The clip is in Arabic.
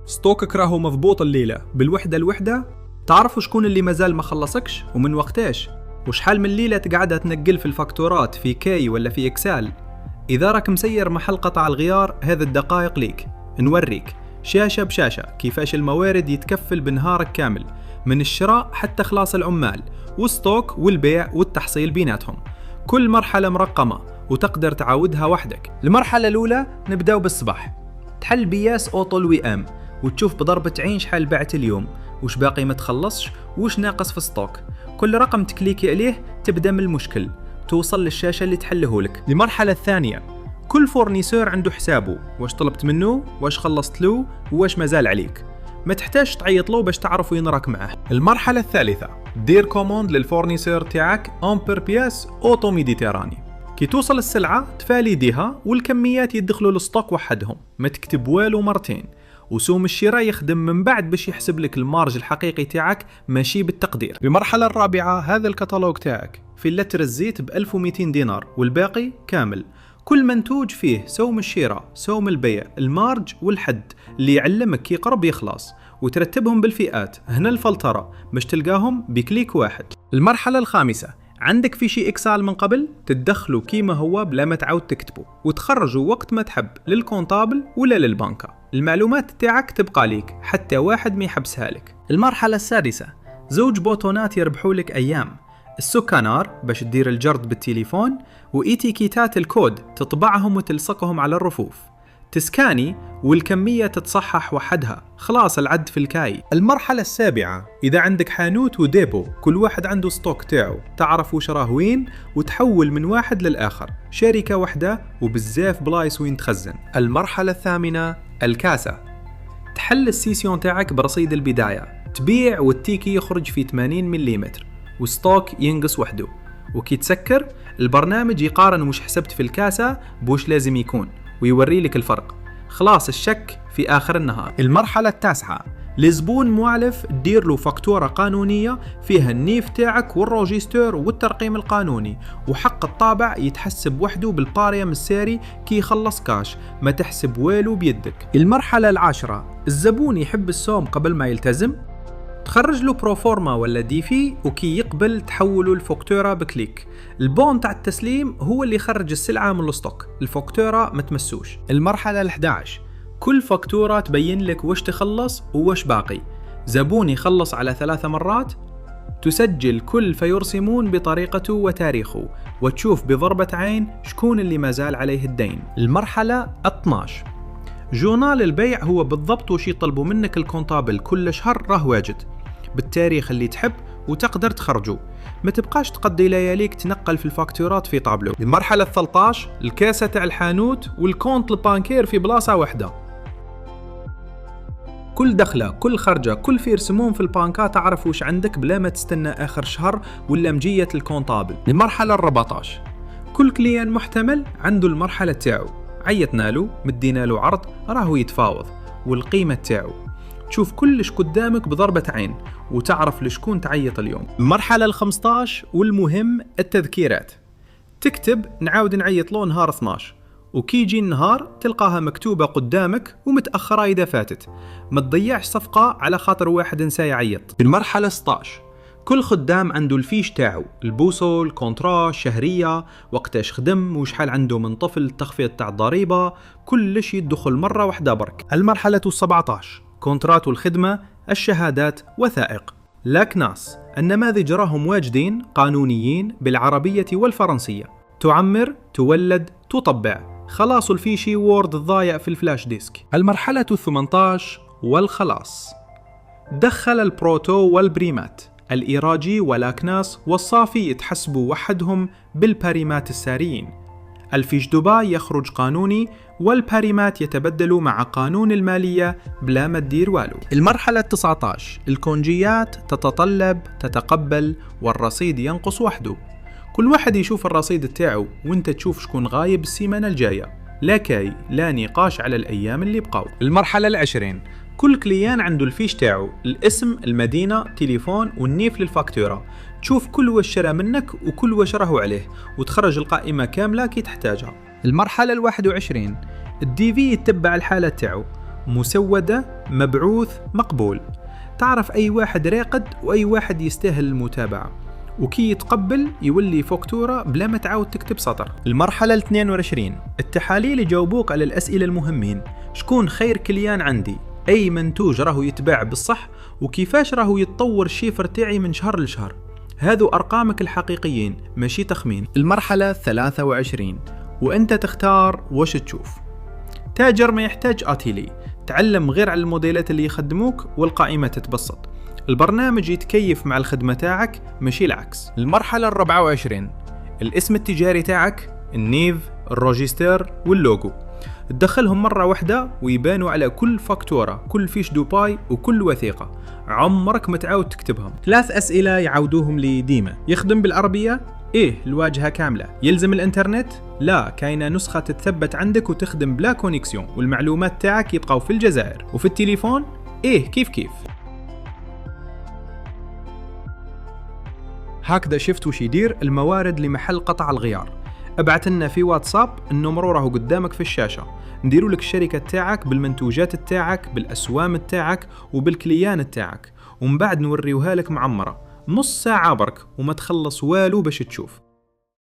ستوكك راهو مضبوط الليلة بالوحدة الوحدة. تعرفوا شكون اللي مازال ما خلصكش ومن وقتاش، وشحال من ليلة تقعدها تنقل في الفاكتورات في كاي ولا في اكسال. إذا راك مسير محل قطع الغيار، هذه الدقائق ليك نوريك شاشة بشاشة كيفاش الموارد يتكفل بنهارك كامل، من الشراء حتى خلاص العمال والستوك والبيع والتحصيل بيناتهم. كل مرحلة مرقمة وتقدر تعاودها وحدك. المرحلة الأولى نبداو بالصباح، تحل بياس أوطو الوئام وتشوف بضربة عين شحال بعت اليوم، وش باقي ما تخلصش، وش ناقص في ستوك. كل رقم تكليكي عليه تبدأ من المشكل، توصل للشاشة اللي تحله لك. المرحلة الثانية، كل فورنيسور عنده حسابه، واش طلبت منه، واش خلصت له، واش مازال عليك. ما تحتاج تعيط له باش تعرف وين راك معاه. المرحلة الثالثة، دير كوموند للفورنيسور تاعك امبر بياس اوتو ميديتيراني. كي توصل السلعة تفاليديها والكميات يدخلوا للستوك وحدهم، ما تكتب والو مرتين. وسوم الشراء يخدم من بعد باش يحسب لك المارج الحقيقي تاعك ماشي بالتقدير. المرحلة الرابعة، هذا الكتالوج تاعك في لتر الزيت ب 1200 دينار والباقي كامل. كل منتوج فيه سوم الشراء، سوم البيع، المارج والحد اللي يعلمك كي قرب يخلص، وترتبهم بالفئات. هنا الفلترة باش تلقاهم بكليك واحد. المرحلة الخامسة، عندك في شي اكسال من قبل تدخله كيما هو بلا ما تعاود تكتبه، وتخرجه وقت ما تحب للكونتابل ولا للبنكة. المعلومات تاعك تبقى ليك حتى واحد ما يحبسها لك. المرحلة السادسة، زوج بوتونات يربحوا لك ايام، السكانار باش تدير الجرد بالتليفون، وإيتيكيتات الكود تطبعهم وتلصقهم على الرفوف، تسكاني والكمية تتصحح وحدها، خلاص العد في الكاي. المرحلة السابعة، إذا عندك حانوت وديبو كل واحد عنده ستوك تاعو، تعرف وش راه وين وتحول من واحد للآخر، شركة واحدة وبزاف بلايص وين تخزن. المرحلة الثامنة، الكاسة، تحل السيسيون تاعك برصيد البداية، تبيع والتيكي يخرج في 80 ملم وستوك ينقص وحده، وكي تسكر البرنامج يقارن وش حسبت في الكاسة بوش لازم يكون ويوري لك الفرق. خلاص الشك في آخر النهار. المرحلة التاسعة، لزبون موالف دير له فاكتورة قانونية فيها النيف تاعك والروجيستر والترقيم القانوني، وحق الطابع يتحسب وحده بالباريم الساري كي يخلص كاش، ما تحسب والو بيدك. المرحلة العاشرة، الزبون يحب السوم قبل ما يلتزم، تخرج له بروفورما ولا ديفي، وكي يقبل تحوله الفاكتورة بكليك. البون تاع التسليم هو اللي يخرج السلعة من الستوك، الفاكتورة ما تمسوش. المرحلة ال11، كل فاكتورة تبين لك وش تخلص ووش باقي. زبون يخلص على 3 مرات، تسجل كل فيرسمون بطريقته وتاريخه، وتشوف بضربة عين شكون اللي مازال عليه الدين. المرحلة 12، جورنال البيع هو بالضبط وش يطلبوا منك الكونتابل كل شهر، راه واجد بالتاريخ اللي تحب وتقدر تخرجه، ما تبقاش تقضي لياليك تنقل في الفاكتورات في طابلو. المرحلة 13، الكاسة تاع الحانوت والكونت البانكير في بلاصة واحدة، كل دخلة كل خرجة كل فيرسمون في البانكا تعرف وش عندك بلا ما تستنى آخر شهر ولا مجية الكونتابل. المرحلة 14، كل كليان محتمل عنده المرحلة تاعو، عيطنا له مدينا له عرض راهو يتفاوض والقيمة تاعو، تشوف كلش قدامك بضربة عين وتعرف لشكون تعيط اليوم. المرحلة 15 والمهم، التذكيرات، تكتب نعاود نعيط له نهار 12، وكي يجي النهار تلقاها مكتوبة قدامك ومتأخرة إذا فاتت، ما تضيعش صفقة على خاطر واحد نسى يعيط. المرحلة 16، كل خدام عنده الفيش تاعو، البوصل، كونترا، شهرية، وقتاش خدم، وشحال عنده من طفل، تخفيض تاع الضريبة، كلش يدخل مرة واحدة برك. المرحلة 17، كونترات والخدمة، الشهادات، وثائق، لاكناس، النماذج راهم واجدين قانونيين بالعربية والفرنسية، تعمر، تولد، تطبع، خلاص الفيشي وورد الضايع في الفلاش ديسك. المرحلة 18 والخلاص، دخل البروتو والبريمات، الإيراجي والأكناس والصافي يتحسبوا وحدهم بالباريمات الساريين، الفيش دبي يخرج قانوني والباريمات يتبدلوا مع قانون المالية بلا ما تدير والو. المرحلة 19، الكونجيات تتطلب تتقبل والرصيد ينقص وحده، كل واحد يشوف الرصيد تاعو وانت تشوف شكون غايب السيمانة الجاية، لا كاي لا نقاش على الأيام اللي بقاو. المرحلة 20، كل كليان عنده الفيش تاعو، الاسم، المدينة، تليفون والنيف للفاكتورة، تشوف كل واش شرى منك وكل واش راهو عليه وتخرج القائمة كاملة كي تحتاجها. المرحلة 21، الدي في يتبع الحالة تاعو، مسودة، مبعوث، مقبول. تعرف أي واحد راقد وأي واحد يستاهل المتابعة، وكي يتقبل يولي فاكتورة بلا ما تعاود تكتب سطر. المرحلة 22، التحاليل يجاوبوك على الأسئلة المهمين: شكون خير كليان عندي، أي منتوج راهو يتباع بالصح، وكيفاش راهو يتطور الشيفر تاعي من شهر لشهر. هذو أرقامك الحقيقيين ماشي تخمين. المرحلة 23، وأنت تختار وش تشوف. تاجر ما يحتاج أتيلي، تعلم غير على الموديلات اللي يخدموك والقائمة تتبسط. البرنامج يتكيف مع الخدمة تاعك ماشي العكس. المرحلة 24، الاسم التجاري تاعك، النيف، الروجيستر واللوجو. تدخلهم مرة واحدة ويبانوا على كل فاكتورة، كل فيش دوباي وكل وثيقة. عمرك ما تعاود تكتبهم. 3 أسئلة يعودوهم لي ديما: يخدم بالعربية؟ إيه الواجهة كاملة. يلزم الإنترنت؟ لا، كاينة نسخة تتثبت عندك وتخدم بلا كونيكسيون، والمعلومات تاعك يبقوا في الجزائر. وفي التليفون؟ إيه كيف. هكذا شفت وش يدير الموارد لمحل قطع الغيار. ابعت لنا في واتساب، النمرو راهو قدامك في الشاشة. نديروا لك الشركة تاعك بالمنتوجات تاعك، بالأسوام تاعك وبالكليان تاعك، ومن بعد نوريوها لك معمرة. نص ساعة برك وما تخلص والو باش تشوف.